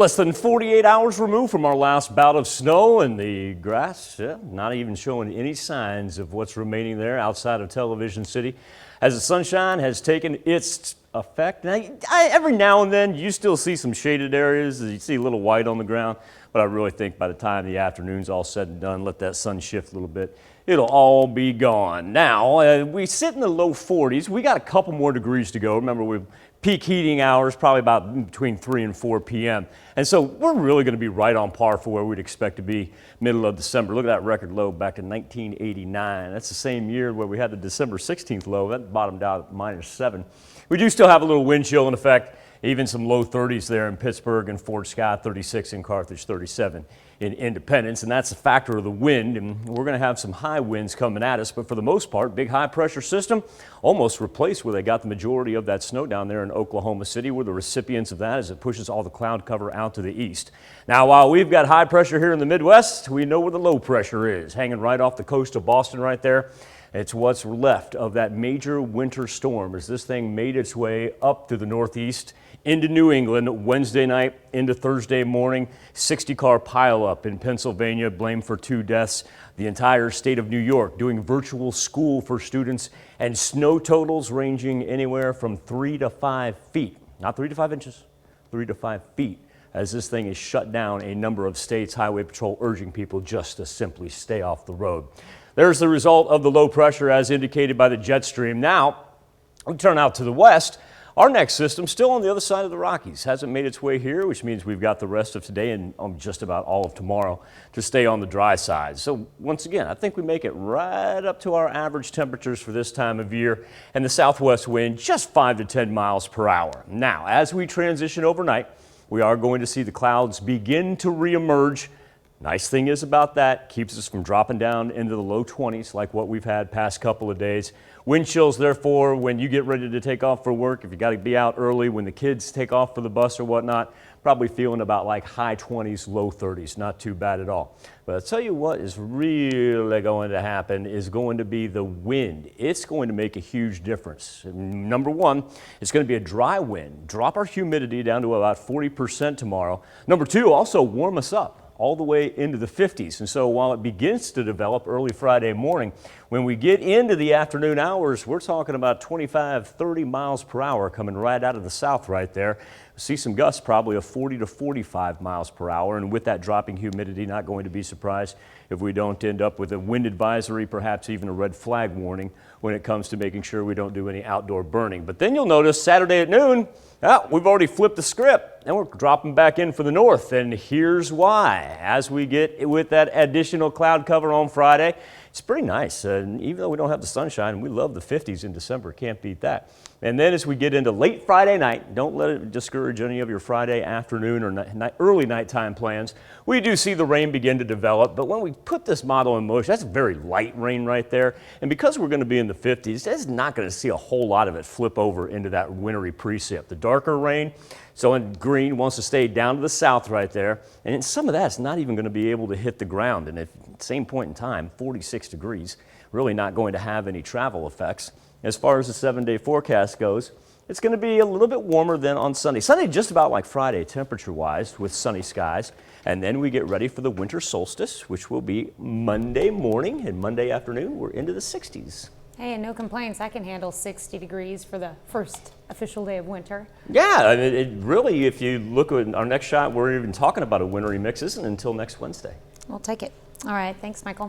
Less than 48 hours removed from our last bout of snow, and the grass, not even showing any signs of what's remaining there outside of Television City, as the sunshine has taken its effect. Now, every now and then you still see some shaded areas, you see a little white on the ground, but I really think by the time the afternoon's all said and done, let that sun shift a little bit, it'll all be gone. Now, we sit in the low 40s. We got a couple more degrees to go. Remember, we've peak heating hours probably about between 3 and 4 p.m. And so we're really going to be right on par for where we'd expect to be middle of December. Look at that record low back in 1989. That's the same year where we had the December 16th low. That bottomed out at -7. We do still have a little wind chill in effect, even some low 30s there in Pittsburgh and Fort Scott, 36 in Carthage, 37 in Independence, and that's a factor of the wind, and we're going to have some high winds coming at us, but for the most part, big high pressure system almost replaced where they got the majority of that snow down there in Oklahoma City. We're the recipients of that as it pushes all the cloud cover out to the east. Now, while we've got high pressure here in the Midwest, we know where the low pressure is, hanging right off the coast of Boston right there. It's what's left of that major winter storm as this thing made its way up to the northeast into New England Wednesday night into Thursday morning. 60-car pileup in Pennsylvania, blamed for 2 deaths. The entire state of New York doing virtual school for students, and snow totals ranging anywhere from 3 to 5 feet. Not 3 to 5 inches, 3 to 5 feet. As this thing is shut down a number of states, Highway Patrol urging people just to simply stay off the road. There's the result of the low pressure as indicated by the jet stream. Now, we turn out to the west. Our next system still on the other side of the Rockies. Hasn't made its way here, which means we've got the rest of today and just about all of tomorrow to stay on the dry side. So once again, I think we make it right up to our average temperatures for this time of year, and the southwest wind just 5 to 10 miles per hour. Now, as we transition overnight, we are going to see the clouds begin to reemerge. Nice thing is about that, keeps us from dropping down into the low 20s like what we've had past couple of days. Wind chills, therefore, when you get ready to take off for work, if you got to be out early, when the kids take off for the bus or whatnot, probably feeling about like high 20s, low 30s, not too bad at all. But I'll tell you what is really going to happen is going to be the wind. It's going to make a huge difference. Number one, it's going to be a dry wind. Drop our humidity down to about 40% tomorrow. Number two, also warm us up all the way into the 50s. And so while it begins to develop early Friday morning, when we get into the afternoon hours, we're talking about 25, 30 miles per hour coming right out of the south right there. See some gusts probably of 40 to 45 miles per hour. And with that dropping humidity, not going to be surprised if we don't end up with a wind advisory, perhaps even a red flag warning when it comes to making sure we don't do any outdoor burning. But then you'll notice Saturday at noon, we've already flipped the script and we're dropping back in for the north. And here's why. As we get with that additional cloud cover on Friday, it's pretty nice. And even though we don't have the sunshine, we love the 50s in December. Can't beat that. And then as we get into late Friday night, don't let it discourage any of your Friday afternoon or early nighttime plans. We do see the rain begin to develop, but when we put this model in motion, that's very light rain right there. And because we're going to be in the 50s, that's not going to see a whole lot of it flip over into that wintry precip. The darker rain, so in green, wants to stay down to the south right there. And some of that's not even going to be able to hit the ground. And at the same point in time, 46 degrees, really not going to have any travel effects. As far as the 7-day forecast goes, it's going to be a little bit warmer than on Sunday. Sunday just about like Friday temperature-wise with sunny skies. And then we get ready for the winter solstice, which will be Monday morning, and Monday afternoon we're into the 60s. Hey, and no complaints. I can handle 60 degrees for the first official day of winter. Yeah, I mean, it really, if you look at our next shot, we're even talking about a wintry mix isn't until next Wednesday. We'll take it. All right, thanks, Michael.